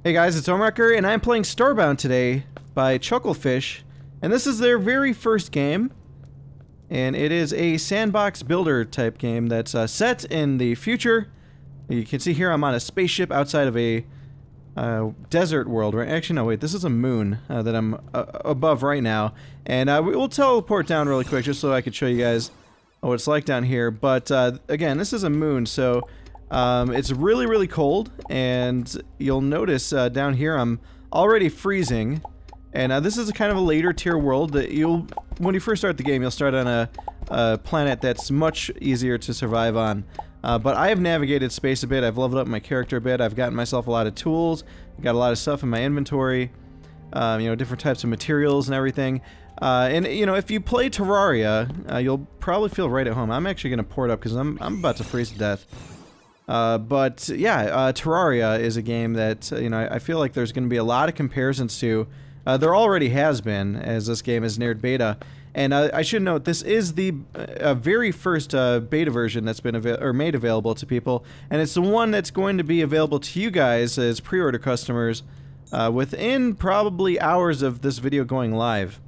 Hey guys, it's Omrecker, and I'm playing Starbound today by Chucklefish, and this is their very first game, and it is a sandbox builder type game that's set in the future. You can see here I'm on a spaceship outside of a desert world, right? Actually, no, wait, this is a moon that I'm above right now, and we'll teleport down really quick just so I could show you guys what it's like down here, but again, this is a moon, so it's really, really cold, and you'll notice down here I'm already freezing, and this is a kind of a later tier world that when you first start the game, you'll start on a planet that's much easier to survive on. But I have navigated space a bit, I've leveled up my character a bit, I've gotten myself a lot of tools, got a lot of stuff in my inventory, you know, different types of materials and everything. And, you know, if you play Terraria, you'll probably feel right at home. I'm actually going to port up because I'm about to freeze to death. But yeah, Terraria is a game that, you know, I feel like there's going to be a lot of comparisons to. There already has been, as this game is neared beta. And I should note, this is the very first beta version that's been made available to people, and it's the one that's going to be available to you guys as pre-order customers within probably hours of this video going live.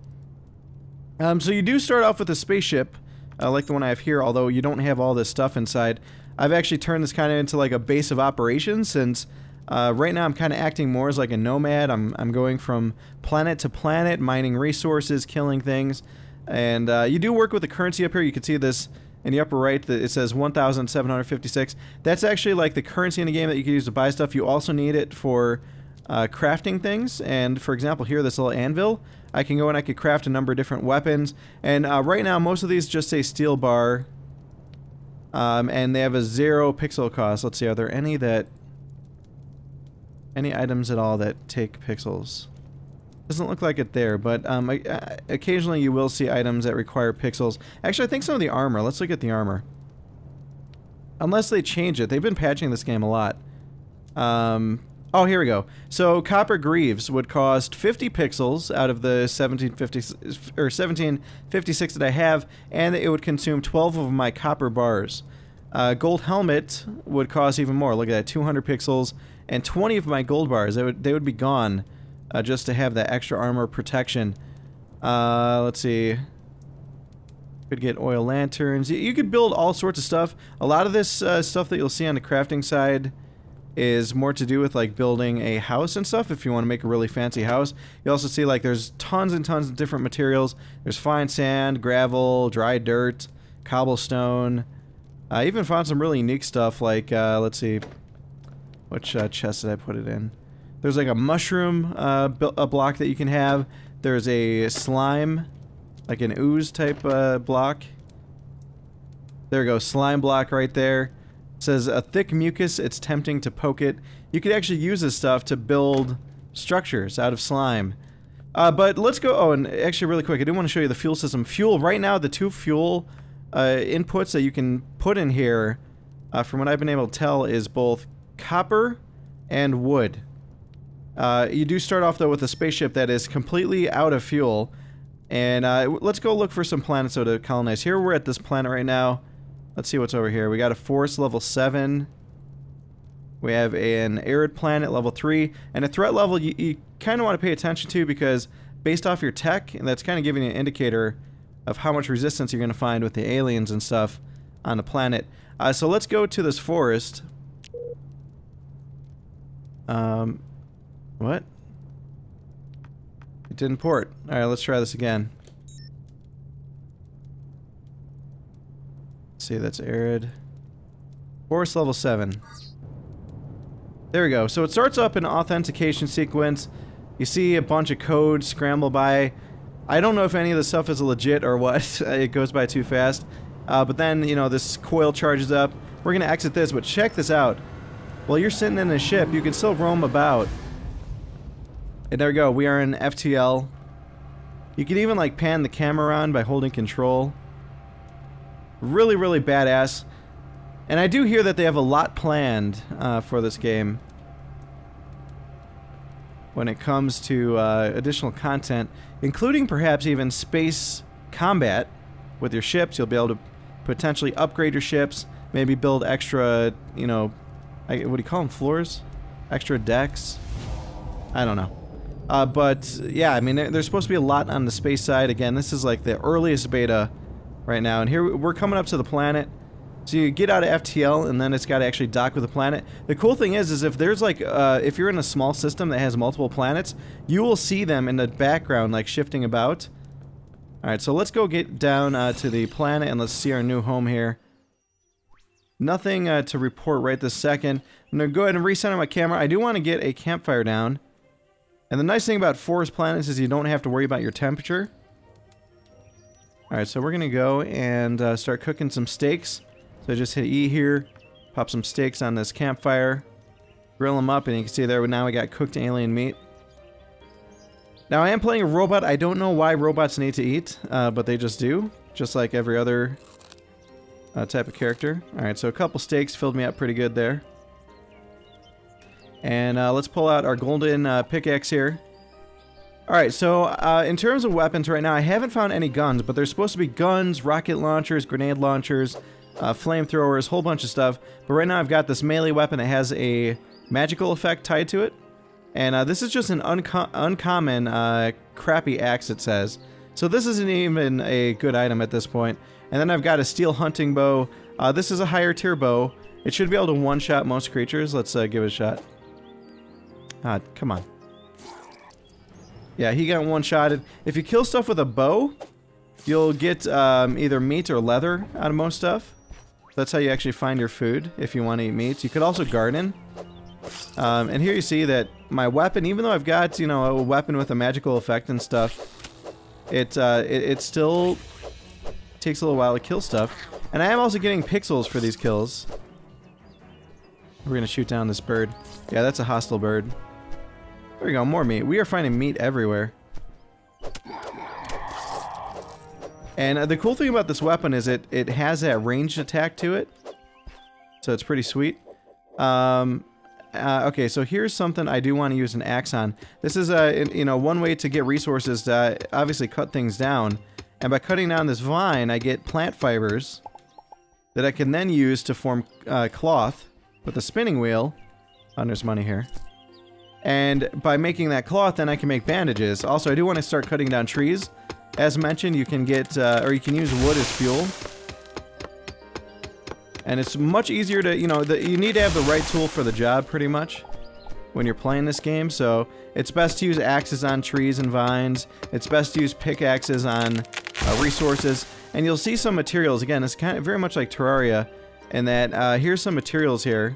So you do start off with a spaceship, like the one I have here, although you don't have all this stuff inside. I've actually turned this kind of into like a base of operations, since right now I'm kind of acting more as like a nomad. I'm going from planet to planet, mining resources, killing things. And you do work with the currency up here. You can see this in the upper right, that it says 1,756. That's actually like the currency in the game that you can use to buy stuff. You also need it for crafting things. And for example, here, this little anvil, I can go and I could craft a number of different weapons. And right now, most of these just say steel bar. And they have a 0 pixel cost. Let's see, are there any items at all that take pixels? Doesn't look like it there, but occasionally you will see items that require pixels. Actually, I think some of the armor. Let's look at the armor. Unless they change it. They've been patching this game a lot. Oh, here we go. So, Copper Greaves would cost 50 pixels out of the 1756 that I have, and it would consume 12 of my copper bars. Gold Helmet would cost even more. Look at that, 200 pixels, and 20 of my gold bars. They would be gone. Just to have that extra armor protection. Let's see. Could get oil lanterns. You could build all sorts of stuff. A lot of this stuff that you'll see on the crafting side is more to do with like building a house and stuff, if you want to make a really fancy house. You also see like there's tons and tons of different materials. There's fine sand, gravel, dry dirt, cobblestone. I even found some really unique stuff like, let's see. Which chest did I put it in? There's like a mushroom a block that you can have. There's a slime, like an ooze type block. There we go, slime block right there. It says a thick mucus, it's tempting to poke it. You could actually use this stuff to build structures out of slime. But let's go, oh, and actually really quick, I do want to show you the fuel system. Fuel, right now the two fuel inputs that you can put in here, from what I've been able to tell, is both copper and wood. You do start off though with a spaceship that is completely out of fuel, and let's go look for some planets though to colonize. Here we're at this planet right now. Let's see what's over here. We got a forest level 7. We have an arid planet level 3, and a threat level you kind of want to pay attention to, because based off your tech, and that's kind of giving you an indicator of how much resistance you're going to find with the aliens and stuff on the planet. So let's go to this forest. What? It didn't port. Alright, let's try this again. Let's see, that's arid. Forest level 7. There we go. So it starts up an authentication sequence. You see a bunch of code scramble by. I don't know if any of this stuff is legit or what. It goes by too fast. But then, you know, this coil charges up. We're gonna exit this, but check this out. While you're sitting in a ship, you can still roam about. And there we go, we are in FTL. You can even like pan the camera around by holding control. Really, really badass. And I do hear that they have a lot planned for this game when it comes to additional content, including perhaps even space combat with your ships. You'll be able to potentially upgrade your ships, maybe build extra, you know, what do you call them, floors? Extra decks. I don't know. But yeah, I mean, there's supposed to be a lot on the space side. Again, this is like the earliest beta right now, and here we're coming up to the planet. So you get out of FTL, and then it's got to actually dock with the planet. The cool thing is if there's like, if you're in a small system that has multiple planets, you will see them in the background, like shifting about. Alright, so let's go get down to the planet, and let's see our new home here. Nothing to report right this second. I'm going to go ahead and recenter my camera. I do want to get a campfire down. And the nice thing about forest planets is you don't have to worry about your temperature. Alright, so we're going to go and start cooking some steaks. So I just hit E here, pop some steaks on this campfire, grill them up, and you can see there now we got cooked alien meat. Now I am playing a robot. I don't know why robots need to eat, but they just do, just like every other type of character. Alright, so a couple steaks filled me up pretty good there. And let's pull out our golden pickaxe here. Alright, so in terms of weapons right now, I haven't found any guns, but there's supposed to be guns, rocket launchers, grenade launchers, flamethrowers, whole bunch of stuff. But right now I've got this melee weapon that has a magical effect tied to it. And this is just an uncommon crappy axe, it says. So this isn't even a good item at this point. And then I've got a steel hunting bow. This is a higher tier bow. It should be able to one-shot most creatures. Let's give it a shot. Come on. Yeah, he got one-shotted. If you kill stuff with a bow, you'll get either meat or leather out of most stuff. That's how you actually find your food if you want to eat meat. You could also garden. And here you see that my weapon, even though I've got, you know, a weapon with a magical effect and stuff, it still takes a little while to kill stuff. And I am also getting pixels for these kills. We're gonna shoot down this bird. Yeah, that's a hostile bird. There we go, more meat. We are finding meat everywhere. And the cool thing about this weapon is it has that ranged attack to it. So it's pretty sweet. Okay, so here's something I do want to use an axe on. This is, you know, one way to get resources to obviously cut things down. And by cutting down this vine, I get plant fibers that I can then use to form cloth with a spinning wheel. Oh, there's money here. And by making that cloth, then I can make bandages. Also, I do want to start cutting down trees. As mentioned, you can get, or you can use wood as fuel. And it's much easier to, you know, you need to have the right tool for the job, pretty much, when you're playing this game. So, it's best to use axes on trees and vines. It's best to use pickaxes on resources. And you'll see some materials. Again, it's kind of very much like Terraria, in that, here's some materials here.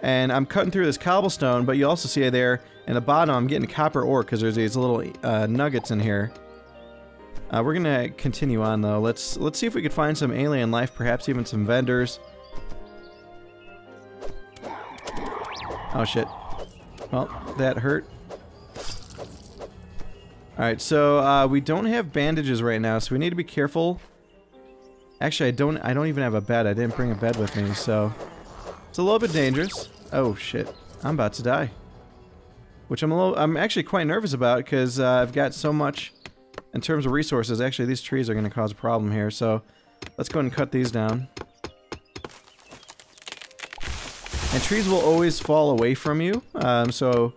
And I'm cutting through this cobblestone, but you also see there in the bottom I'm getting copper ore because there's these little nuggets in here. We're gonna continue on though. Let's see if we could find some alien life, perhaps even some vendors. Oh shit. Well, that hurt. Alright, so we don't have bandages right now, so we need to be careful. Actually, I don't even have a bed. I didn't bring a bed with me, so it's a little bit dangerous. Oh shit. I'm about to die. Which I'm actually quite nervous about because I've got so much in terms of resources. Actually, these trees are going to cause a problem here, so let's go ahead and cut these down. And trees will always fall away from you, so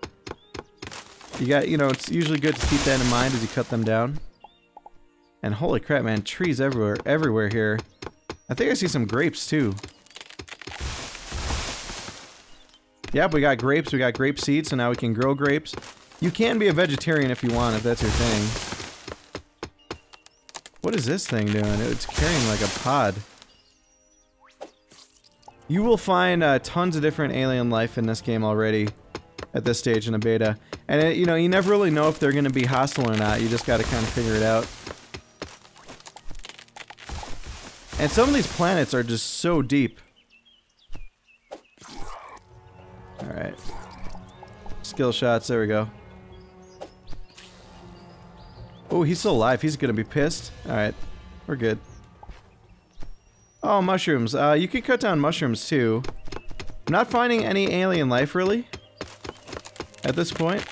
you got, you know, it's usually good to keep that in mind as you cut them down. And holy crap, man, trees everywhere here. I think I see some grapes too. Yep, we got grapes, we got grape seeds, so now we can grow grapes. You can be a vegetarian if you want, if that's your thing. What is this thing doing? It's carrying like a pod. You will find tons of different alien life in this game already at this stage in the beta. And you know, you never really know if they're going to be hostile or not. You just got to kind of figure it out. And some of these planets are just so deep. Alright. Skill shots, there we go. Oh, he's still alive. He's gonna be pissed. Alright. We're good. Oh, mushrooms. You can cut down mushrooms too. I'm not finding any alien life really at this point.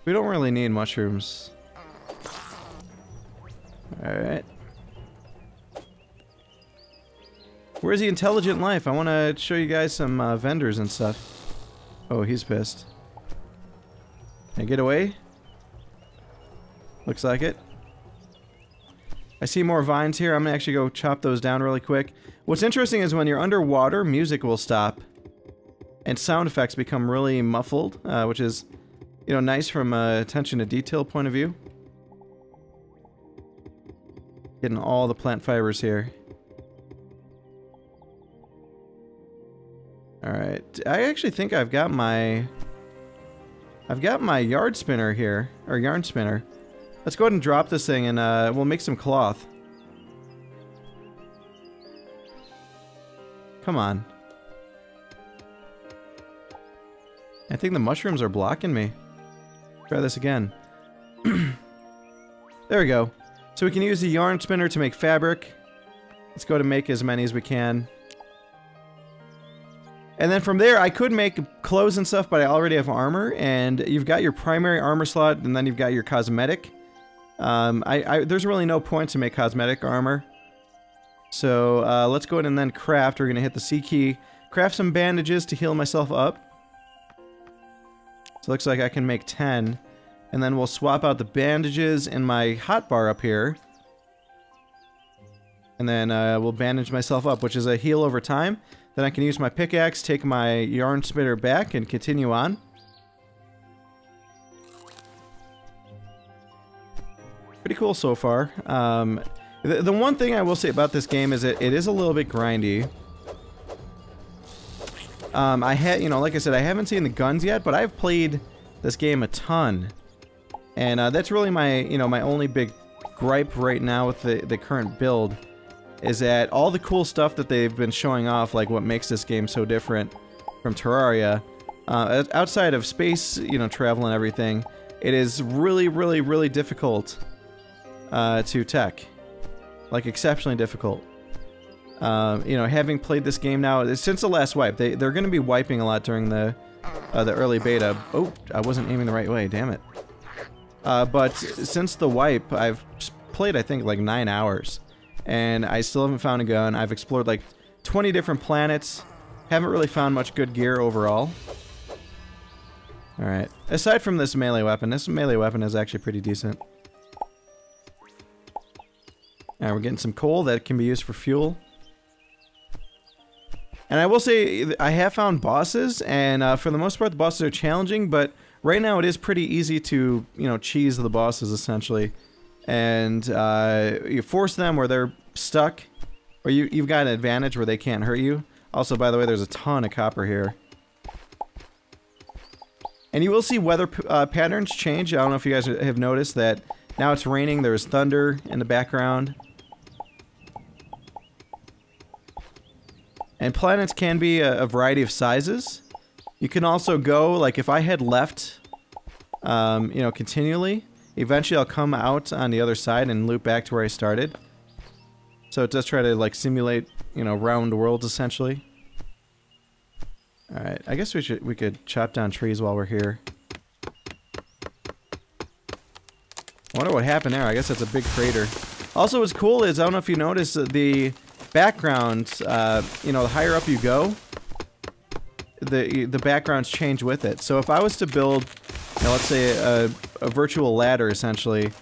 We don't really need mushrooms. Alright. Where's the intelligent life? I want to show you guys some vendors and stuff. Oh, he's pissed. Can I get away? Looks like it. I see more vines here. I'm gonna actually go chop those down really quick. What's interesting is when you're underwater, music will stop. And sound effects become really muffled, which is, you know, nice from a attention to detail point of view. Getting all the plant fibers here. Alright, I actually think I've got my yard spinner here, or yarn spinner. Let's go ahead and drop this thing and we'll make some cloth. Come on. I think the mushrooms are blocking me. Try this again. There we go. So we can use the yarn spinner to make fabric. Let's go to make as many as we can. And then from there, I could make clothes and stuff, but I already have armor, and you've got your primary armor slot, and then you've got your cosmetic. There's really no point to make cosmetic armor. So let's go ahead and then craft. We're gonna hit the C key, craft some bandages to heal myself up. So it looks like I can make 10. And then we'll swap out the bandages in my hotbar up here. And then we'll bandage myself up, which is a heal over time. Then I can use my pickaxe, take my yarn spinner back, and continue on. Pretty cool so far. The one thing I will say about this game is that it is a little bit grindy. You know, like I said, I haven't seen the guns yet, but I've played this game a ton. And that's really my, you know, my only big gripe right now with the current build. Is that all the cool stuff that they've been showing off, like what makes this game so different from Terraria, outside of space, you know, travel and everything, it is really, really, really difficult to tech. Like, exceptionally difficult. You know, having played this game now, since the last wipe, they're going to be wiping a lot during the early beta. Oh, I wasn't aiming the right way, damn it. But since the wipe, I've played, I think, like 9 hours. And I still haven't found a gun. I've explored like 20 different planets. Haven't really found much good gear overall. Alright. Aside from this melee weapon is actually pretty decent. Alright, we're getting some coal that can be used for fuel. And I will say, I have found bosses, and for the most part the bosses are challenging, but right now it is pretty easy to, you know, cheese the bosses essentially. And you force them where they're stuck, or you've got an advantage where they can't hurt you. Also, by the way, there's a ton of copper here. And you will see weather patterns change. I don't know if you guys have noticed that now it's raining, there's thunder in the background. And planets can be a variety of sizes. You can also go, like if I head left, you know, continually, eventually I'll come out on the other side and loop back to where I started. So it does try to like simulate, you know, round worlds essentially. Alright, I guess we could chop down trees while we're here. I wonder what happened there. I guess that's a big crater. Also what's cool is, I don't know if you noticed, the background, you know, the higher up you go, the backgrounds change with it. So if I was to build, you know, let's say a virtual ladder essentially,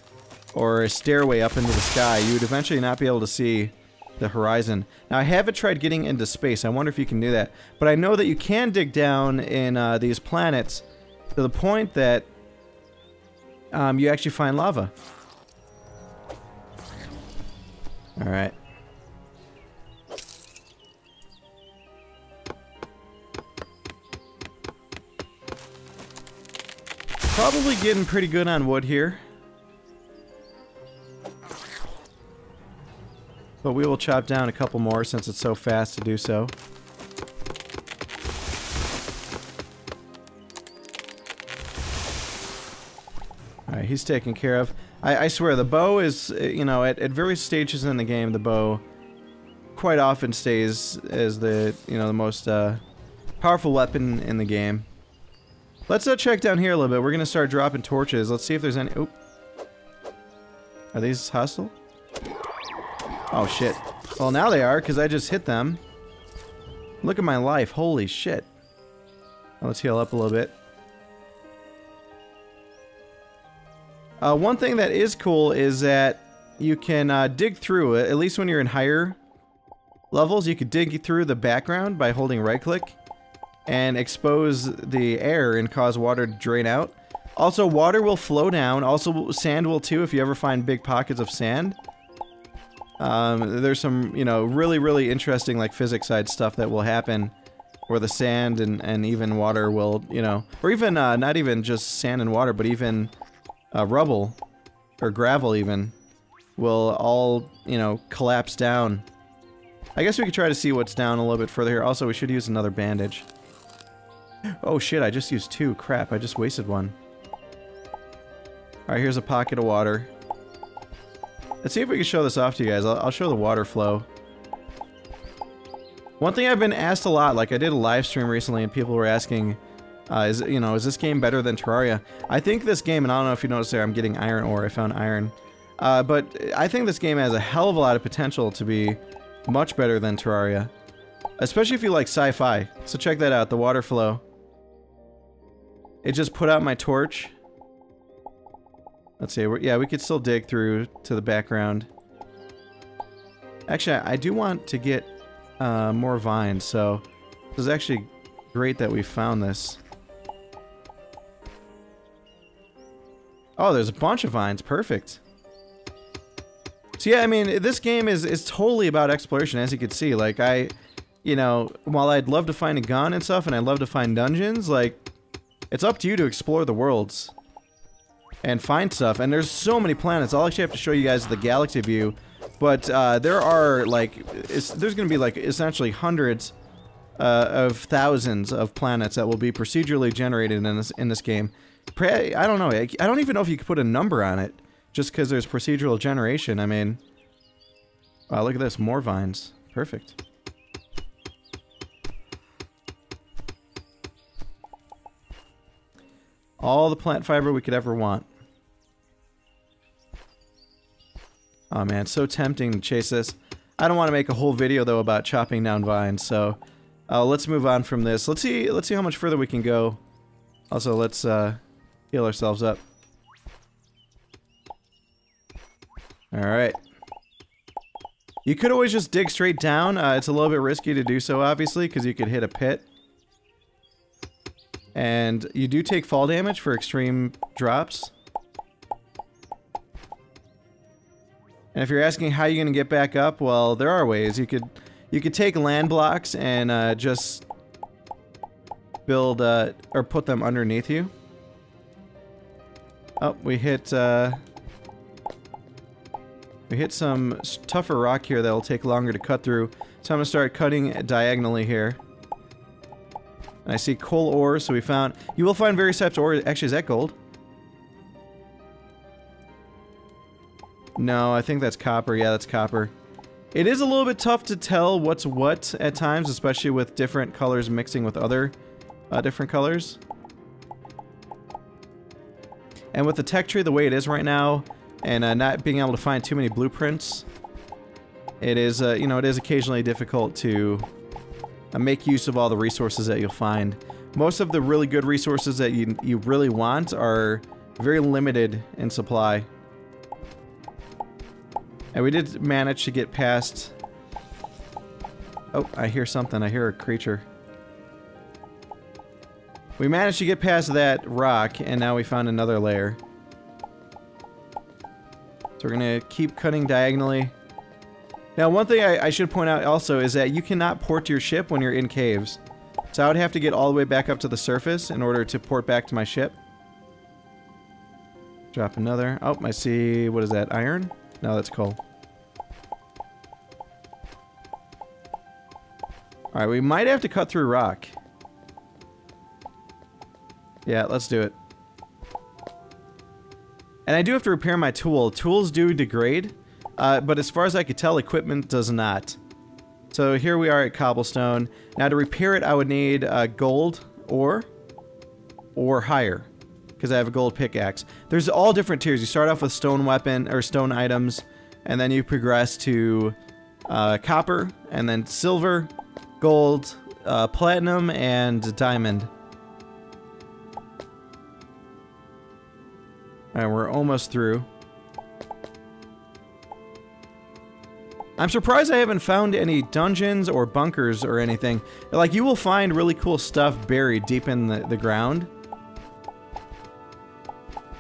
or a stairway up into the sky, you would eventually not be able to see the horizon. Now I haven't tried getting into space, I wonder if you can do that. But I know that you can dig down in these planets to the point that you actually find lava. Alright. Probably getting pretty good on wood here. But we will chop down a couple more since it's so fast to do so. Alright, he's taken care of. I swear, the bow is, you know, at various stages in the game, the bow quite often stays as the, you know, the most powerful weapon in the game. Let's check down here a little bit. We're gonna start dropping torches. Let's see if there's any... Oop. Are these hostile? Oh shit. Well, now they are, because I just hit them. Look at my life. Holy shit. Let's heal up a little bit. One thing that is cool is that you can dig through it, at least when you're in higher levels, you could dig through the background by holding right click and expose the air and cause water to drain out. Also, water will flow down. Also, sand will too if you ever find big pockets of sand. There's some, you know, really interesting like physics side stuff that will happen where the sand and even water will, you know, or even not even just sand and water, but even rubble or gravel even will all, you know, collapse down. I guess we could try to see what's down a little bit further here. Also, we should use another bandage. Oh shit, I just used 2. Crap, I just wasted 1. Alright, here's a pocket of water. Let's see if we can show this off to you guys. I'll show the water flow. One thing I've been asked a lot, like I did a live stream recently and people were asking, is this game better than Terraria? I think this game, and I don't know if you noticed there, I'm getting iron ore. I found iron. But I think this game has a hell of a lot of potential to be much better than Terraria. Especially if you like sci-fi. So check that out, the water flow. It just put out my torch. Let's see, yeah, we could still dig through to the background. Actually, I do want to get more vines, so this is actually great that we found this. Oh, there's a bunch of vines, perfect. So yeah, I mean, this game is totally about exploration, as you can see. Like, you know, while I'd love to find a gun and stuff, and I'd love to find dungeons, like, it's up to you to explore the worlds and find stuff. And there's so many planets. I'll actually have to show you guys the galaxy view, but there are, like, there's gonna be, like, essentially hundreds of thousands of planets that will be procedurally generated in this game. I don't know, I don't even know if you could put a number on it, just because there's procedural generation. I mean, wow, look at this, more vines. Perfect. All the plant fiber we could ever want. Oh man, so tempting to chase this. I don't want to make a whole video though about chopping down vines, so let's move on from this. Let's see how much further we can go. Also, let's heal ourselves up. Alright. You could always just dig straight down. It's a little bit risky to do so, obviously, because you could hit a pit. And you do take fall damage for extreme drops. And if you're asking how you're going to get back up, well, there are ways. You could take land blocks and just build or put them underneath you. Oh, we hit some tougher rock here that will take longer to cut through. So I'm going to start cutting diagonally here. And I see coal ore, so we found... You will find various types of ore. Actually, is that gold? No, I think that's copper. Yeah, that's copper. It is a little bit tough to tell what's what at times, especially with different colors mixing with other different colors. And with the tech tree the way it is right now, and not being able to find too many blueprints, it is, you know, it is occasionally difficult to make use of all the resources that you'll find. Most of the really good resources that you really want are very limited in supply. And we did manage to get past... Oh, I hear something. I hear a creature. We managed to get past that rock, and now we found another layer. So we're gonna keep cutting diagonally. Now, one thing I should point out also is that you cannot port your ship when you're in caves. So I would have to get all the way back up to the surface in order to port back to my ship. Drop another. Oh, I see... What is that? Iron? No, that's coal. Alright, we might have to cut through rock. Yeah, let's do it. And I do have to repair my tool. Tools do degrade, but as far as I could tell, equipment does not. So here we are at cobblestone. Now to repair it, I would need gold or higher, because I have a gold pickaxe. There's all different tiers. You start off with stone weapon or stone items, and then you progress to copper, and then silver, gold, platinum and diamond. Alright, we're almost through. I'm surprised I haven't found any dungeons or bunkers or anything. Like, you will find really cool stuff buried deep in the ground.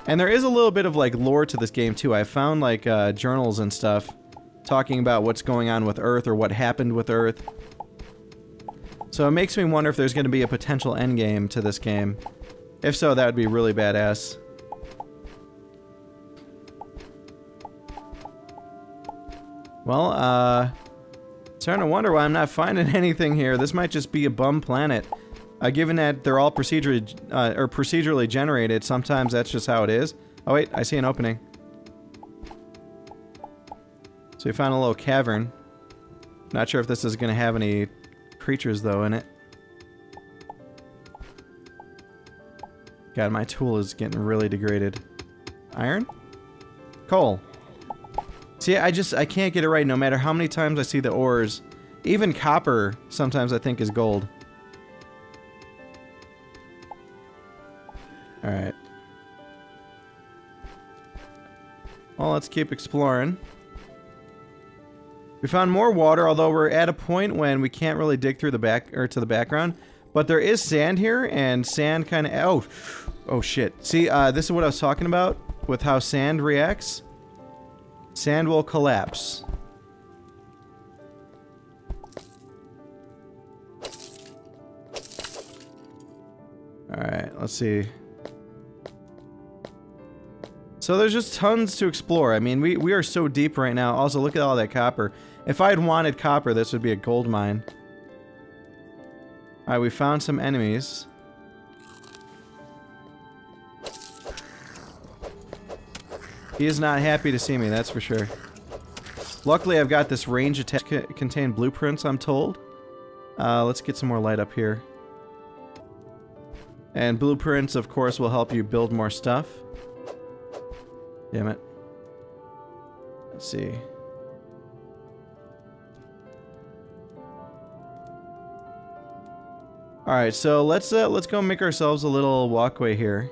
And there is a little bit of, like, lore to this game, too. I found, like, journals and stuff talking about what's going on with Earth or what happened with Earth. So it makes me wonder if there's going to be a potential endgame to this game. If so, that would be really badass. Well, starting to wonder why I'm not finding anything here. This might just be a bum planet. Given that they're all procedurally generated, sometimes that's just how it is. Oh wait, I see an opening. So we found a little cavern. Not sure if this is going to have any creatures, though, in it. God, my tool is getting really degraded. Iron? Coal. See, I can't get it right no matter how many times I see the ores. Even copper, sometimes I think is gold. Alright. Well, let's keep exploring. We found more water, although we're at a point when we can't really dig through the back, or to the background. But there is sand here, and sand kind of... Oh, shit. See, this is what I was talking about with how sand reacts. Sand will collapse. Alright, let's see. So there's just tons to explore. I mean, we are so deep right now. Also, look at all that copper. If I had wanted copper, this would be a gold mine. Alright, we found some enemies. He is not happy to see me, that's for sure. Luckily, I've got this range attack contain blueprints, I'm told. Let's get some more light up here. And blueprints, of course, will help you build more stuff. Damn it. Let's see. Alright, so let's go make ourselves a little walkway here.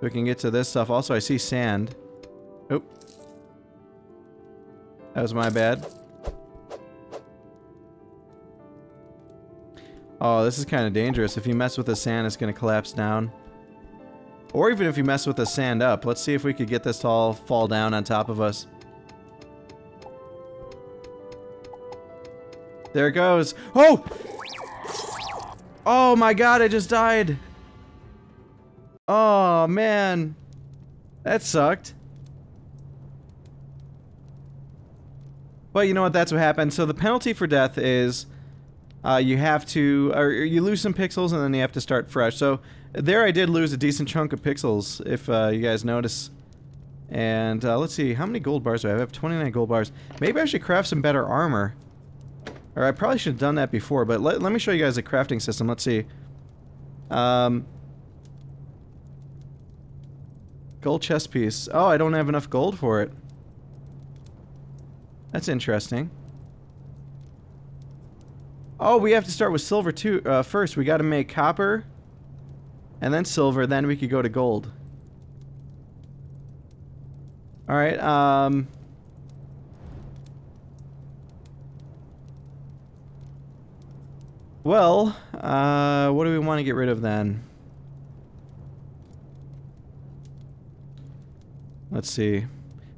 We can get to this stuff. Also, I see sand. Oop. That was my bad. Oh, this is kind of dangerous. If you mess with the sand, it's going to collapse down. Or even if you mess with the sand up. Let's see if we could get this to all fall down on top of us. There it goes. Oh! Oh my god, I just died. Oh, man. That sucked. But you know what? That's what happened. So the penalty for death is you have to... or you lose some pixels and then you have to start fresh. So there I did lose a decent chunk of pixels, if you guys notice. And let's see. How many gold bars do I have? I have 29 gold bars. Maybe I should craft some better armor. Or I probably should have done that before. But let me show you guys the crafting system. Let's see. Gold chest piece. Oh, I don't have enough gold for it. That's interesting. Oh, we have to start with silver too. First, we got to make copper, and then silver. Then we could go to gold. All right. Well, what do we want to get rid of then? Let's see.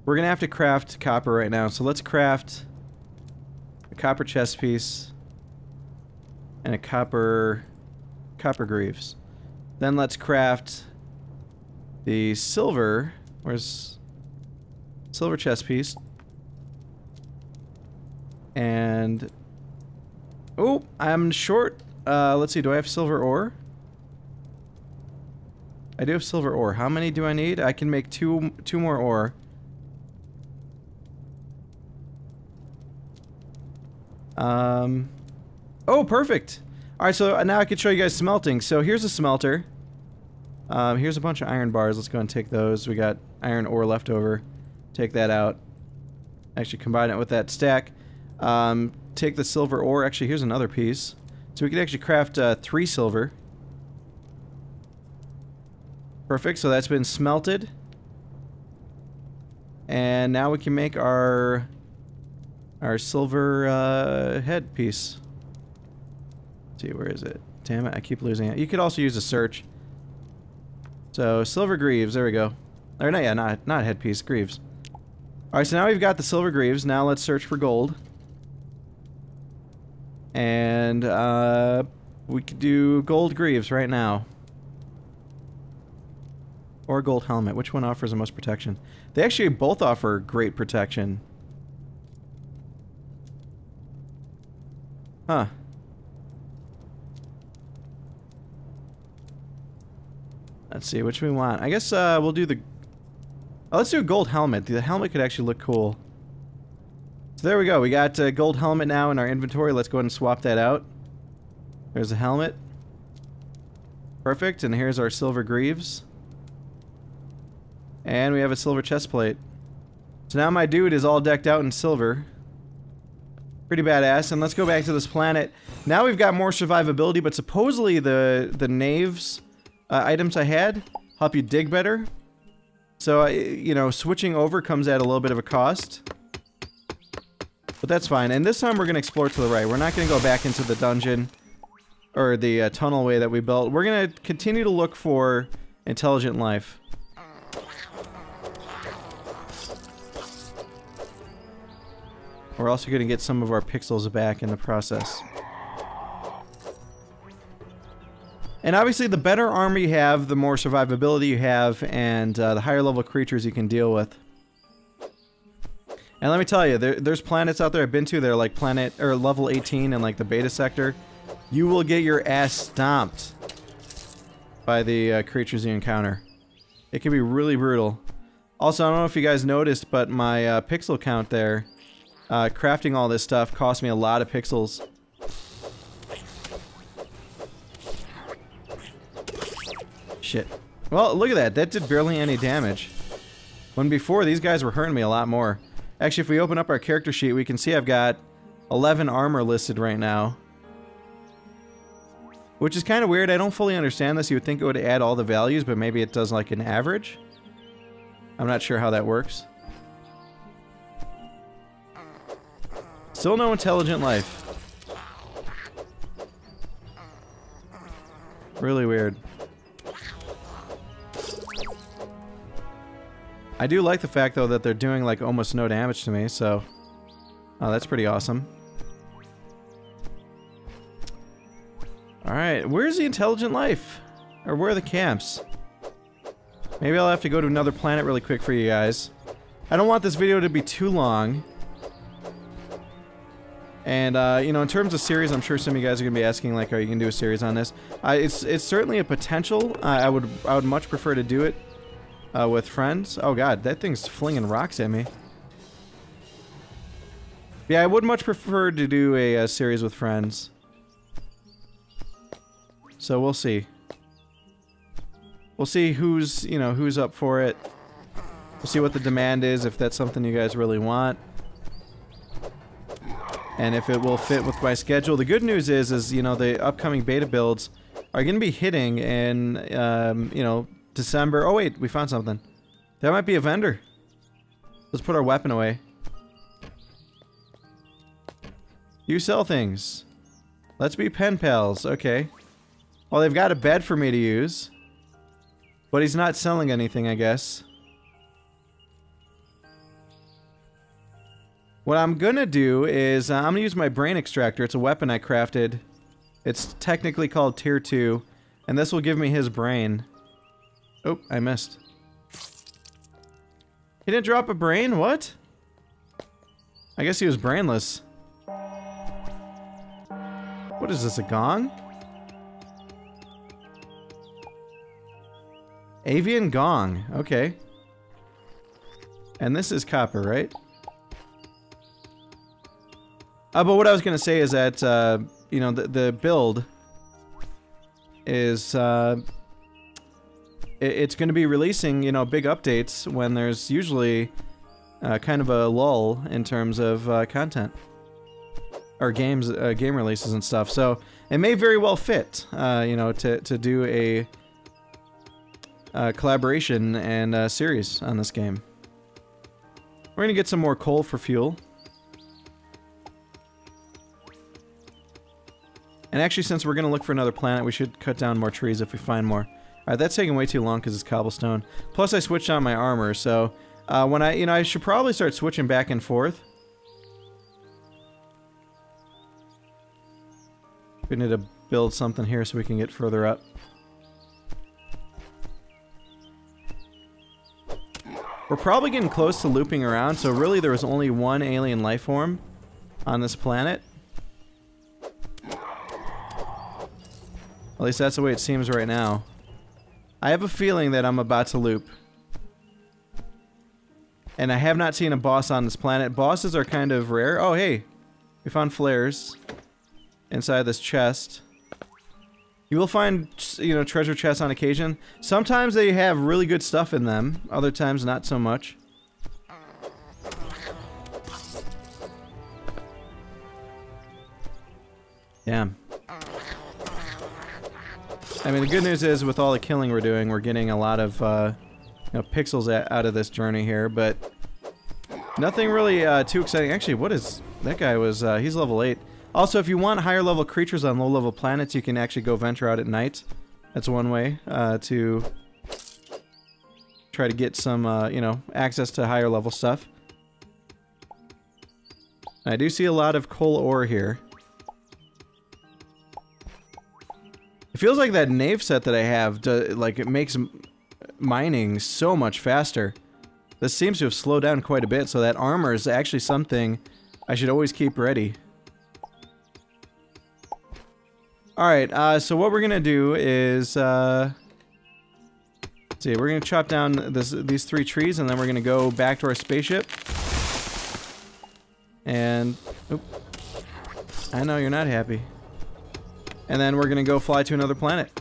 We're gonna have to craft copper right now, so let's craft a copper chest piece and a copper greaves. Then let's craft the silver. Where's silver chest piece? And oh, I'm short. Let's see. Do I have silver ore? I do have silver ore. How many do I need? I can make two more ore. Oh, perfect. Alright, so now I can show you guys smelting. So here's a smelter. Here's a bunch of iron bars. Let's go and take those. We got iron ore left over. Take that out. Actually, combine it with that stack. Take the silver ore. Actually, here's another piece. So we can actually craft 3 silver. Perfect, so that's been smelted. And now we can make our silver headpiece. Let's see, where is it? Damn it, I keep losing it. You could also use a search. So, silver greaves, there we go. Or no, yeah, not headpiece, greaves. Alright, so now we've got the silver greaves. Now let's search for gold. And, we could do gold greaves right now. Or gold helmet. Which one offers the most protection? They actually both offer great protection. Huh. Let's see, which we want. I guess, we'll do the... Oh, let's do a gold helmet. The helmet could actually look cool. So there we go. We got a gold helmet now in our inventory. Let's go ahead and swap that out. There's a helmet. Perfect, and here's our silver greaves. And we have a silver chest plate. So now my dude is all decked out in silver. Pretty badass. And let's go back to this planet. Now we've got more survivability, but supposedly the knaves items I had help you dig better. So, you know, switching over comes at a little bit of a cost. But that's fine. And this time we're going to explore to the right. We're not going to go back into the dungeon or the tunnel way that we built. We're going to continue to look for intelligent life. We're also going to get some of our pixels back in the process. And obviously, the better armor you have, the more survivability you have, and the higher level creatures you can deal with. And let me tell you, there's planets out there I've been to that are like planet, or level 18 in like the beta sector. You will get your ass stomped by the creatures you encounter. It can be really brutal. Also, I don't know if you guys noticed, but my pixel count there, crafting all this stuff cost me a lot of pixels. Shit. Well, look at that. That did barely any damage. When before, these guys were hurting me a lot more. Actually, if we open up our character sheet, we can see I've got 11 armor listed right now. Which is kind of weird. I don't fully understand this. You would think it would add all the values, but maybe it does like an average. I'm not sure how that works. Still no intelligent life. Really weird. I do like the fact, though, that they're doing, like, almost no damage to me, so... Oh, that's pretty awesome. Alright, where's the intelligent life? Or where are the camps? Maybe I'll have to go to another planet really quick for you guys. I don't want this video to be too long. And, you know, in terms of series, I'm sure some of you guys are going to be asking, like, are you going to do a series on this? It's certainly a potential. I would much prefer to do it. With friends. Oh god, that thing's flinging rocks at me. Yeah, I would much prefer to do a series with friends. So we'll see. We'll see who's, you know, who's up for it. We'll see what the demand is, if that's something you guys really want. And if it will fit with my schedule. The good news is, you know, the upcoming beta builds are going to be hitting in, you know, December. Oh wait, we found something. That might be a vendor. Let's put our weapon away. You sell things. Let's be pen pals. Okay. Well, they've got a bed for me to use. But he's not selling anything, I guess. What I'm gonna do is, I'm gonna use my brain extractor. It's a weapon I crafted. It's technically called Tier 2. And this will give me his brain. Oh, I missed. He didn't drop a brain? What? I guess he was brainless. What is this, a gong? Avian gong. Okay. And this is copper, right? But what I was gonna say is that, you know, the build is, it's going to be releasing, you know, big updates when there's usually kind of a lull in terms of content. or games, game releases and stuff. So it may very well fit, you know, to do a collaboration and series on this game. We're gonna get some more coal for fuel. And actually, since we're gonna look for another planet, we should cut down more trees if we find more. Alright, that's taking way too long because it's cobblestone. Plus, I switched on my armor, so when I should probably start switching back and forth. We need to build something here so we can get further up. We're probably getting close to looping around, so really there was only one alien life form on this planet. At least that's the way it seems right now. I have a feeling that I'm about to loop. And I have not seen a boss on this planet. Bosses are kind of rare. Oh, hey. We found flares inside this chest. You will find, you know, treasure chests on occasion. Sometimes they have really good stuff in them. Other times, not so much. Damn. I mean, the good news is, with all the killing we're doing, we're getting a lot of, you know, pixels out of this journey here, but nothing really too exciting. Actually, what is... That guy was, he's level 8. Also, if you want higher level creatures on low level planets, you can actually go venture out at night. That's one way to try to get some, you know, access to higher level stuff. I do see a lot of coal ore here. It feels like that Nave set that I have, like, it makes mining so much faster. This seems to have slowed down quite a bit, so that armor is actually something I should always keep ready. Alright, so what we're gonna do is, let's see, we're gonna chop down these 3 trees, and then we're gonna go back to our spaceship. And, oop, I know you're not happy. And then we're gonna go fly to another planet.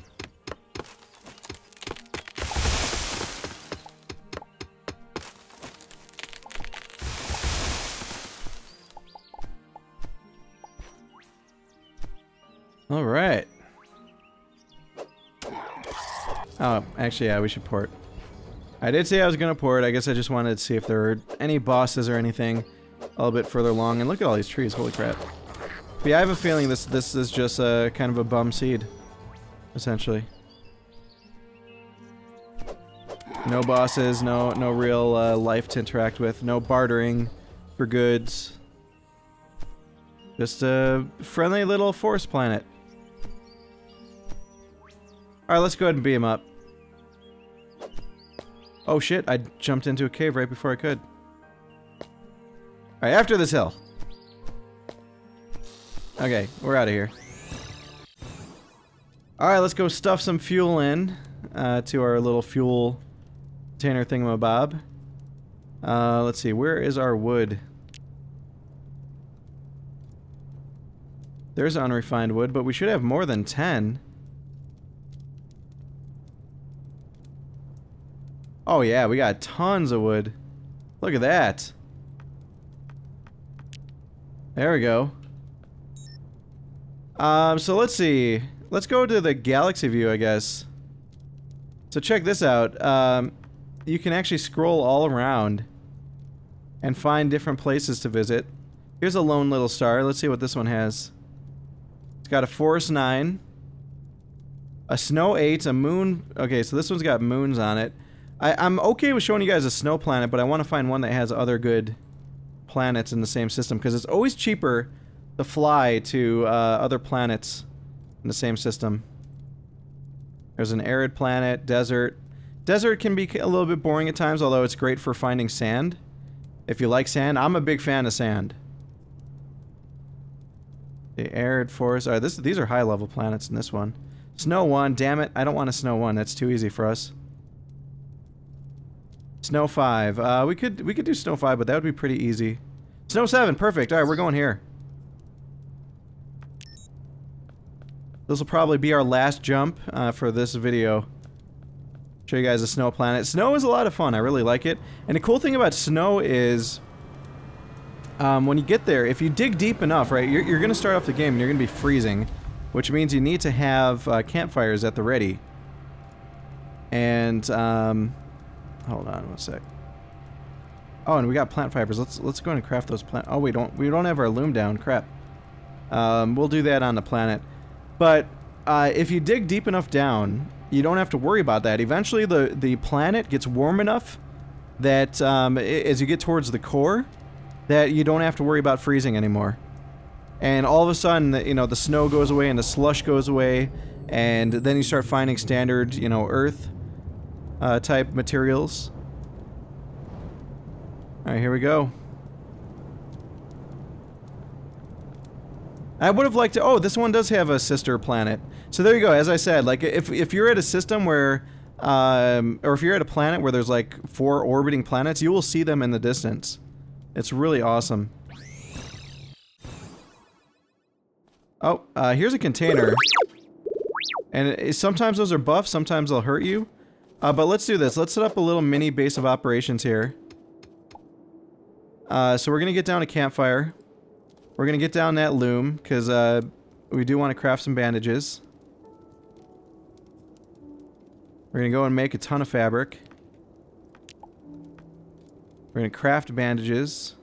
Alright. Oh, actually, yeah, we should port. I did say I was gonna port. I guess I just wanted to see if there were any bosses or anything a little bit further along. And look at all these trees, holy crap. But yeah, I have a feeling this is just a kind of a bum seed, essentially. No bosses, no real life to interact with, no bartering for goods. Just a friendly little forest planet. Alright, let's go ahead and beam up. Oh shit, I jumped into a cave right before I could. Alright, after this hill. Okay, we're out of here. Alright, let's go stuff some fuel in to our little fuel container thingamabob. Let's see, where is our wood? There's unrefined wood, but we should have more than 10. Oh yeah, we got tons of wood. Look at that. There we go. So let's see. Let's go to the galaxy view, I guess. So check this out. You can actually scroll all around and find different places to visit. Here's a lone little star. Let's see what this one has. It's got a forest 9, a snow 8, a moon. Okay, so this one's got moons on it. I'm okay with showing you guys a snow planet, but I want to find one that has other good planets in the same system, because it's always cheaper to fly to other planets in the same system. There's an arid planet, desert. Desert can be a little bit boring at times, although it's great for finding sand. If you like sand, I'm a big fan of sand. The arid forest. Alright, these are high level planets in this one. Snow 1, damn it, I don't want a snow 1, that's too easy for us. Snow 5. We could do Snow 5, but that would be pretty easy. Snow 7, perfect. Alright, we're going here. This will probably be our last jump for this video. Show you guys a snow planet. Snow is a lot of fun. I really like it. And the cool thing about snow is when you get there, if you dig deep enough, right, you're going to start off the game and you're going to be freezing, which means you need to have campfires at the ready. And, hold on one sec. Oh, and we got plant fibers. Let's go and craft those plant. Oh, we don't have our loom down. Crap. We'll do that on the planet. But if you dig deep enough down, you don't have to worry about that. Eventually, the planet gets warm enough that as you get towards the core, that you don't have to worry about freezing anymore. And all of a sudden, you know, the snow goes away and the slush goes away, and then you start finding standard, you know, Earth type materials. Alright, here we go. I would have liked to... Oh, this one does have a sister planet. So there you go, as I said, like, if you're at a system where... or if you're at a planet where there's, like, 4 orbiting planets, you will see them in the distance. It's really awesome. Oh, here's a container. And sometimes those are buffs, sometimes they'll hurt you. But let's do this. Let's set up a little mini base of operations here. So we're gonna get down a campfire. We're gonna get down that loom, because we do want to craft some bandages. We're gonna go and make a ton of fabric. We're gonna craft bandages.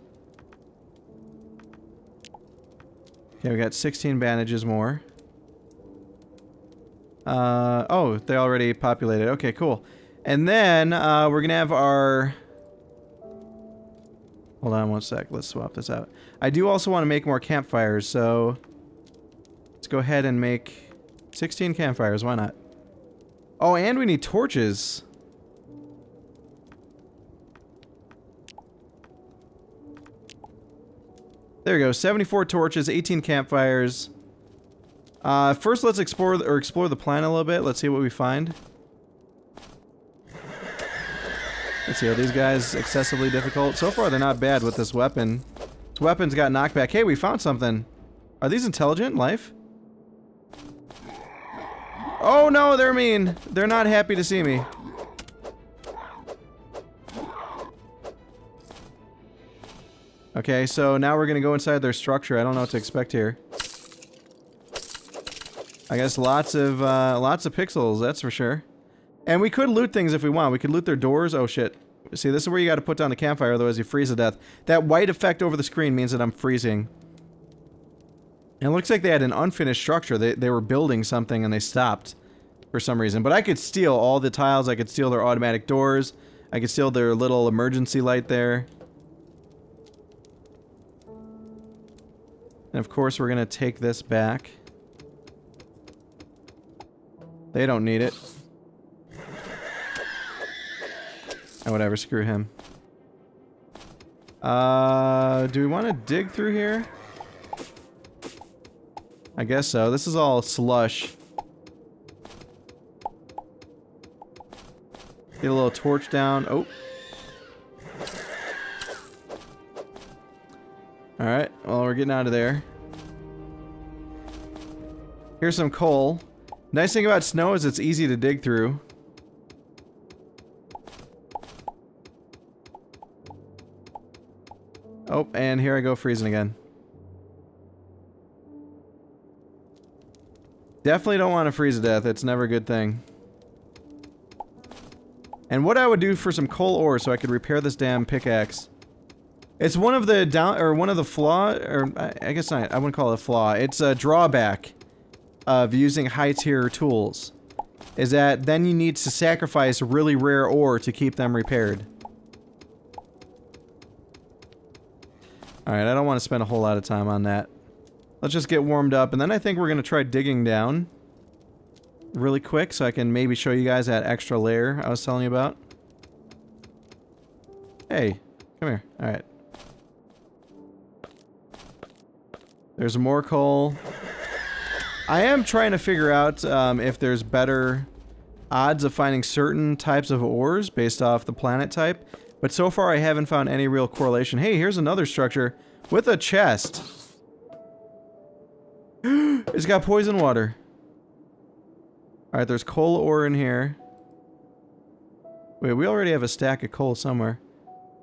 Okay, we got 16 bandages more. Oh, they already populated. Okay, cool. And then, we're gonna have our... Hold on one sec, let's swap this out. I do also want to make more campfires, so... Let's go ahead and make 16 campfires, why not? Oh, and we need torches. There we go, 74 torches, 18 campfires. First let's explore the planet a little bit. Let's see what we find. Let's see, are these guys excessively difficult? So far they're not bad with this weapon. This weapon's got knockback. Hey, we found something. Are these intelligent? Life? Oh no, they're mean. They're not happy to see me. Okay, so now we're gonna go inside their structure. I don't know what to expect here. I guess lots of pixels, that's for sure. And we could loot things if we want. We could loot their doors. Oh shit. See, this is where you gotta put down the campfire, otherwise you freeze to death. That white effect over the screen means that I'm freezing. And it looks like they had an unfinished structure. They were building something and they stopped for some reason. But I could steal all the tiles. I could steal their automatic doors. I could steal their little emergency light there. And of course we're gonna take this back. They don't need it. Oh, whatever, screw him. Do we want to dig through here? I guess so. This is all slush. Get a little torch down. Oh. Alright, well, we're getting out of there. Here's some coal. Nice thing about snow is it's easy to dig through. Oh, and here I go freezing again. Definitely don't want to freeze to death. It's never a good thing. And what I would do for some coal ore so I could repair this damn pickaxe. It's one of the flaw, or I guess not, I wouldn't call it a flaw. It's a drawback of using high-tier tools. Is that then you need to sacrifice really rare ore to keep them repaired. Alright, I don't want to spend a whole lot of time on that. Let's just get warmed up, and then I think we're going to try digging down really quick so I can maybe show you guys that extra layer I was telling you about. Hey, come here. Alright. There's more coal. I am trying to figure out if there's better odds of finding certain types of ores based off the planet type. But so far I haven't found any real correlation. Hey, here's another structure with a chest. It's got poison water. Alright, there's coal ore in here. Wait, we already have a stack of coal somewhere.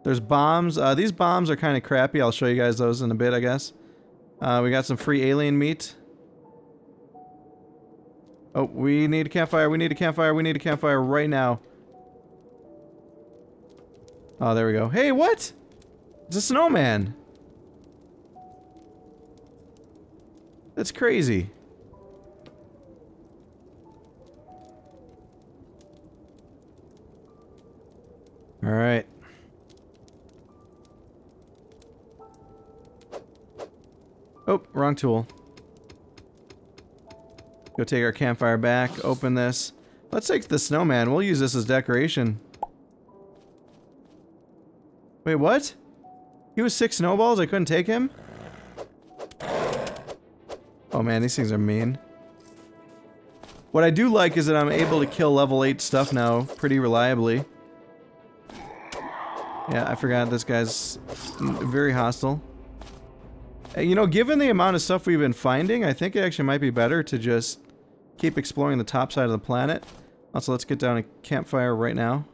There's bombs. These bombs are kind of crappy. I'll show you guys those in a bit, I guess. We got some free alien meat. Oh, we need a campfire. We need a campfire. We need a campfire right now. Oh, there we go. Hey, what? It's a snowman. That's crazy. All right. Oh, wrong tool. Go take our campfire back, open this. Let's take the snowman. We'll use this as decoration. Wait, what? He was 6 snowballs? I couldn't take him? Oh man, these things are mean. What I do like is that I'm able to kill level 8 stuff now pretty reliably. Yeah, I forgot this guy's very hostile. You know, given the amount of stuff we've been finding, I think it actually might be better to just keep exploring the top side of the planet. Also, let's get down a campfire right now.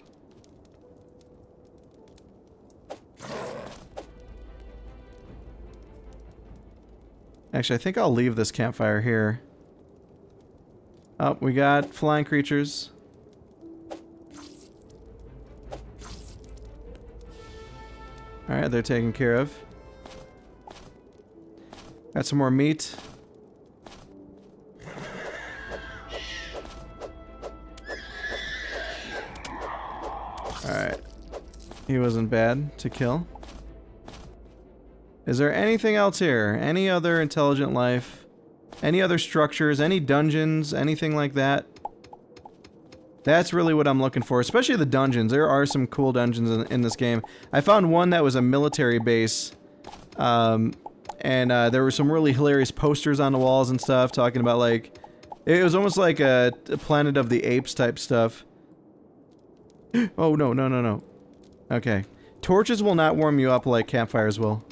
Actually, I think I'll leave this campfire here. Oh, we got flying creatures. Alright, they're taken care of. Got some more meat. Alright. He wasn't bad to kill. Is there anything else here? Any other intelligent life? Any other structures? Any dungeons? Anything like that? That's really what I'm looking for, especially the dungeons. There are some cool dungeons in this game. I found one that was a military base. And there were some really hilarious posters on the walls and stuff talking about, like... It was almost like a Planet of the Apes type stuff. Oh, no, no, no, no. Okay. Torches will not warm you up like campfires will.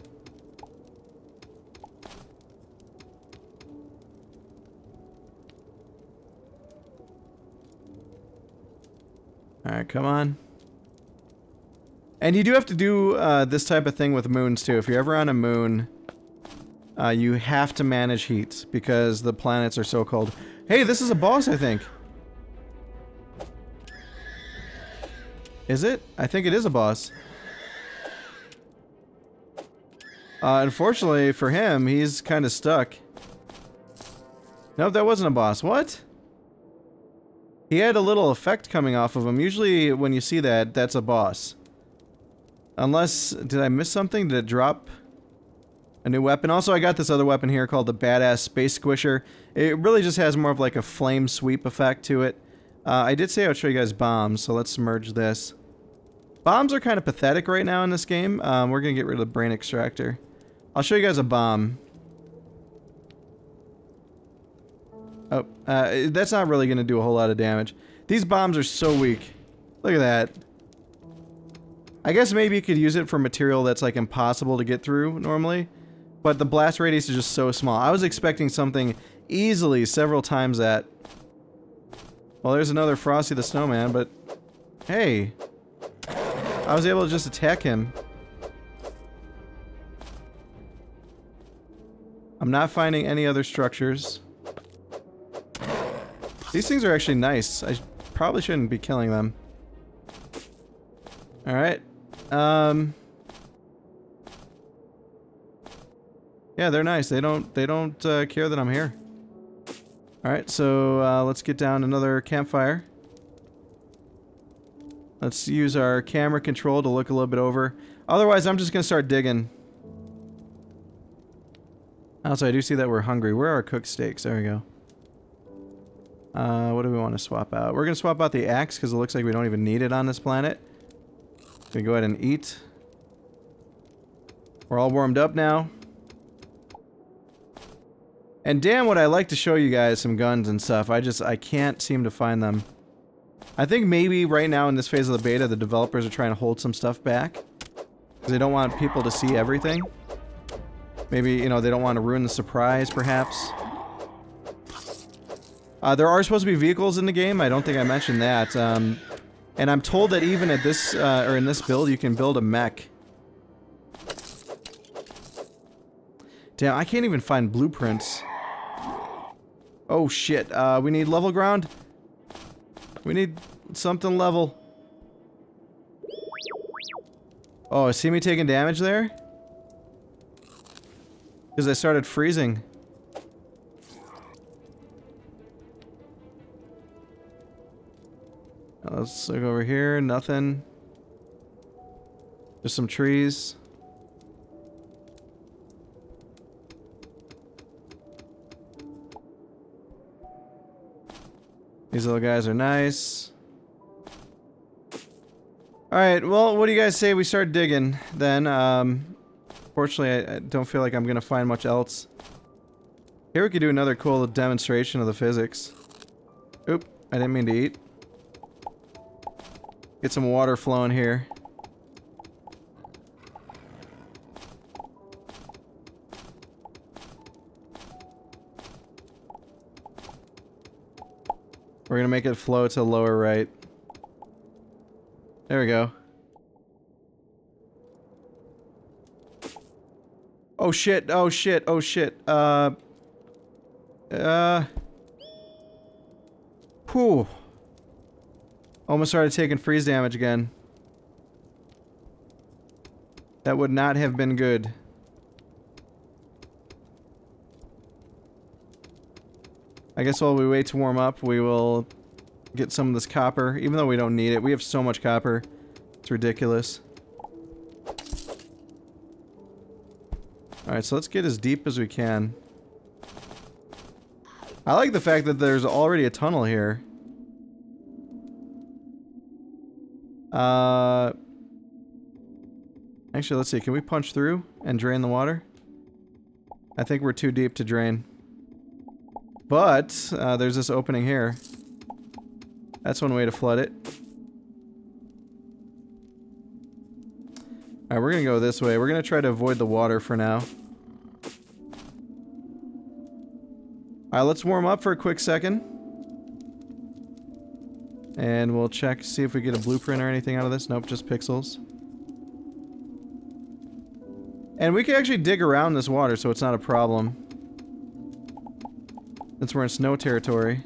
Alright, come on. And you do have to do this type of thing with moons too. If you're ever on a moon, you have to manage heat because the planets are so cold. Hey, this is a boss, I think. Is it? I think it is a boss. Unfortunately for him, he's kind of stuck. Nope, that wasn't a boss. What? He had a little effect coming off of him. Usually when you see that, that's a boss. Unless, did I miss something? Did it drop a new weapon? Also, I got this other weapon here called the Badass Space Squisher. It really just has more of like a flame sweep effect to it. I did say I would show you guys bombs, so let's merge this. Bombs are kind of pathetic right now in this game. We're gonna get rid of the brain extractor. I'll show you guys a bomb. Oh, that's not really gonna do a whole lot of damage. These bombs are so weak. Look at that. I guess maybe you could use it for material that's like impossible to get through normally, but the blast radius is just so small. I was expecting something easily several times that. Well, there's another Frosty the Snowman, but hey, I was able to just attack him. I'm not finding any other structures. These things are actually nice. I probably shouldn't be killing them. Alright. Yeah, they're nice. They don't care that I'm here. Alright, so let's get down another campfire. Let's use our camera control to look a little bit over. Otherwise, I'm just gonna start digging. Also, I do see that we're hungry. Where are our cooked steaks? There we go. What do we want to swap out? We're gonna swap out the axe because it looks like we don't even need it on this planet. We go ahead and eat. We're all warmed up now. And damn, would I like to show you guys some guns and stuff. I can't seem to find them. I think maybe right now in this phase of the beta, the developers are trying to hold some stuff back. Because they don't want people to see everything. Maybe, you know, they don't want to ruin the surprise, perhaps. There are supposed to be vehicles in the game. I don't think I mentioned that. And And I'm told that even at this, or in this build, you can build a mech. Damn, I can't even find blueprints. Oh shit, we need level ground. We need something level. Oh, see me taking damage there? Because I started freezing. Let's look over here, nothing. Just some trees. These little guys are nice. Alright, well, what do you guys say we start digging then? Fortunately, I don't feel like I'm gonna find much else. Here we could do another cool demonstration of the physics. Oop, I didn't mean to eat. Get some water flowing here. We're gonna make it flow to lower right. There we go. Oh shit, oh shit, oh shit. Whew. Almost started taking freeze damage again. That would not have been good. I guess while we wait to warm up, we will get some of this copper, even though we don't need it. We have so much copper. It's ridiculous. Alright, so let's get as deep as we can. I like the fact that there's already a tunnel here. Actually, let's see. Can we punch through and drain the water? I think we're too deep to drain. But, there's this opening here. That's one way to flood it. Alright, we're gonna go this way. We're gonna try to avoid the water for now. Alright, let's warm up for a quick second. And we'll check, see if we get a blueprint or anything out of this. Nope, just pixels. And we can actually dig around this water, so it's not a problem. Since we're in snow territory.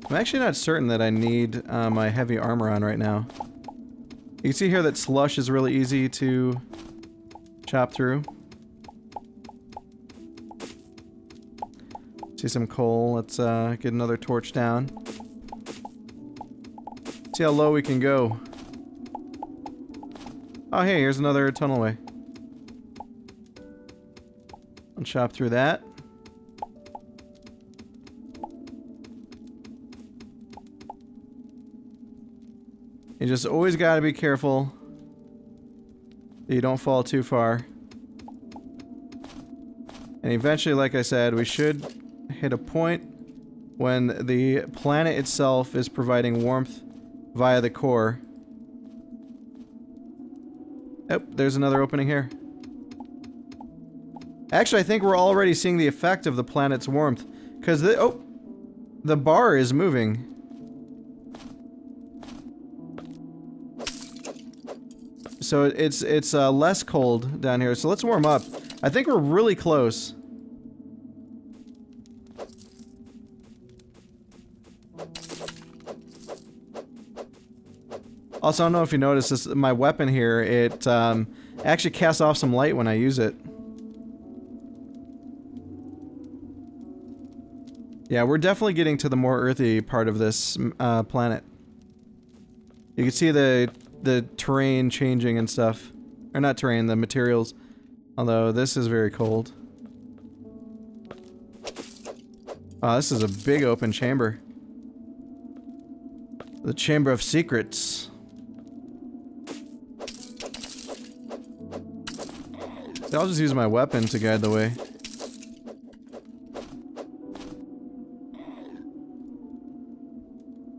I'm actually not certain that I need my heavy armor on right now. You can see here that slush is really easy to chop through. See some coal. Let's get another torch down. See how low we can go. Oh hey, here's another tunnelway. I'll chop through that. You just always gotta be careful that you don't fall too far. And eventually, like I said, we should hit a point when the planet itself is providing warmth via the core. Yep, there's another opening here. Actually, I think we're already seeing the effect of the planet's warmth. Because the bar is moving. So it's less cold down here. So let's warm up. I think we're really close. Also, I don't know if you noticed this, my weapon here, it actually casts off some light when I use it. Yeah, we're definitely getting to the more earthy part of this planet. You can see the terrain changing and stuff. Or not terrain, the materials. Although, this is very cold. Oh, this is a big open chamber. The Chamber of Secrets. I'll just use my weapon to guide the way.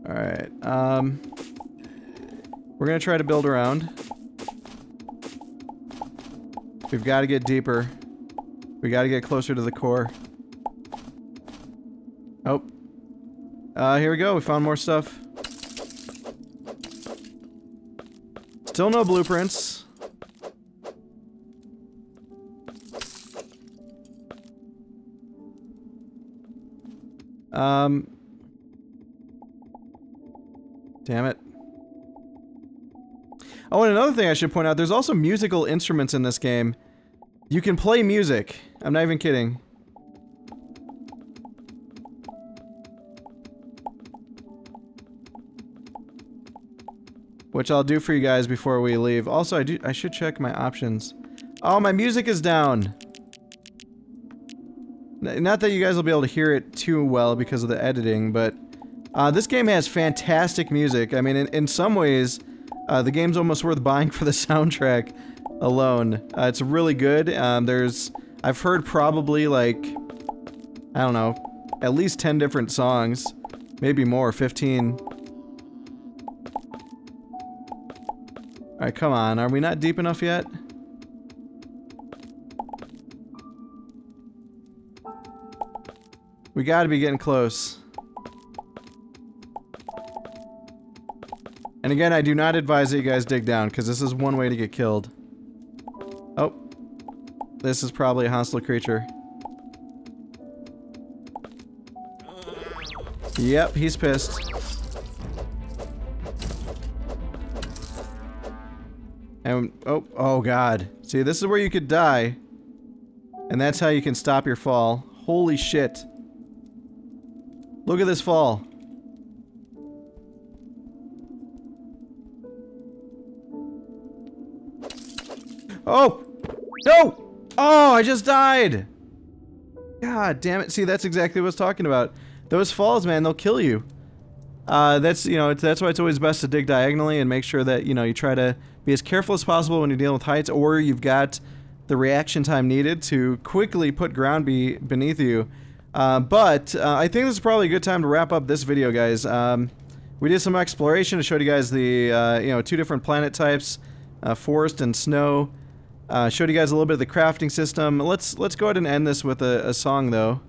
Alright, we're gonna try to build around. We've got to get deeper. We got to get closer to the core. Oh. Here we go. We found more stuff. Still no blueprints. Damn it. Oh, and another thing I should point out, there's also musical instruments in this game. You can play music. I'm not even kidding. Which I'll do for you guys before we leave. Also, I should check my options. Oh, my music is down. Not that you guys will be able to hear it too well because of the editing, but this game has fantastic music. I mean, in some ways, the game's almost worth buying for the soundtrack alone. It's really good. I've heard probably like, I don't know, at least 10 different songs. Maybe more, 15. Alright, come on. Are we not deep enough yet? We gotta be getting close. And again, I do not advise that you guys dig down, because this is one way to get killed. Oh. This is probably a hostile creature. Yep, he's pissed. And, oh god. See, this is where you could die. And that's how you can stop your fall. Holy shit. Look at this fall. Oh! No! Oh, I just died! God damn it. See, that's exactly what I was talking about. Those falls, man, they'll kill you. That's, you know, that's why it's always best to dig diagonally and make sure that, you know, you try to be as careful as possible when you're dealing with heights, or you've got the reaction time needed to quickly put ground beneath you. But I think this is probably a good time to wrap up this video, guys. We did some exploration to show you guys the, you know, 2 different planet types, forest and snow. Showed you guys a little bit of the crafting system. Let's go ahead and end this with a song, though.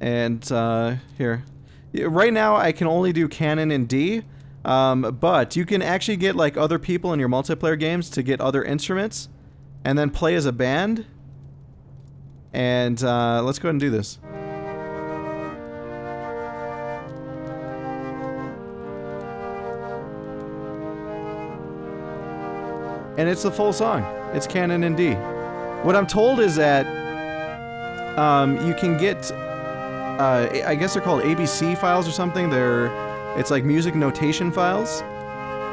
And, here. Right now, I can only do canon in D, but you can actually get, like, other people in your multiplayer games to get other instruments, and then play as a band. And, let's go ahead and do this. And it's the full song. It's canon in D. What I'm told is that, you can get, I guess they're called ABC files or something. It's like music notation files,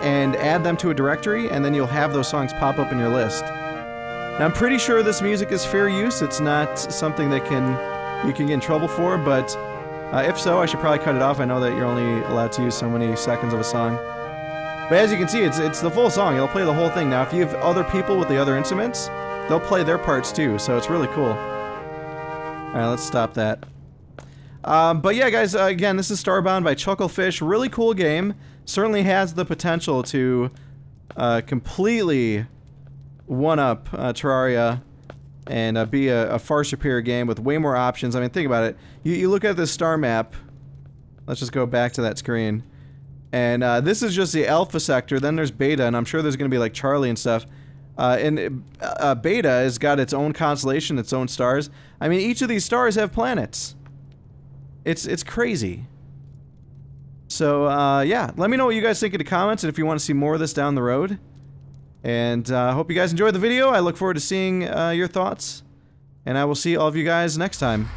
and add them to a directory, and then you'll have those songs pop up in your list. Now, I'm pretty sure this music is fair use. It's not something that you can get in trouble for, but if so, I should probably cut it off. I know that you're only allowed to use so many seconds of a song. But as you can see, it's the full song. It'll play the whole thing. Now, if you have other people with the other instruments, they'll play their parts too, so it's really cool. Alright, let's stop that. But yeah, guys, again, this is Starbound by Chucklefish. Really cool game. Certainly has the potential to completely one-up Terraria and be a far superior game with way more options. I mean, think about it. You look at this star map. Let's just go back to that screen. And this is just the alpha sector. Then there's beta, and I'm sure there's going to be like Charlie and stuff. And beta has got its own constellation, its own stars. I mean, each of these stars have planets. It's crazy. So, yeah, let me know what you guys think in the comments, and if you want to see more of this down the road. And I hope you guys enjoyed the video. I look forward to seeing your thoughts. And I will see all of you guys next time.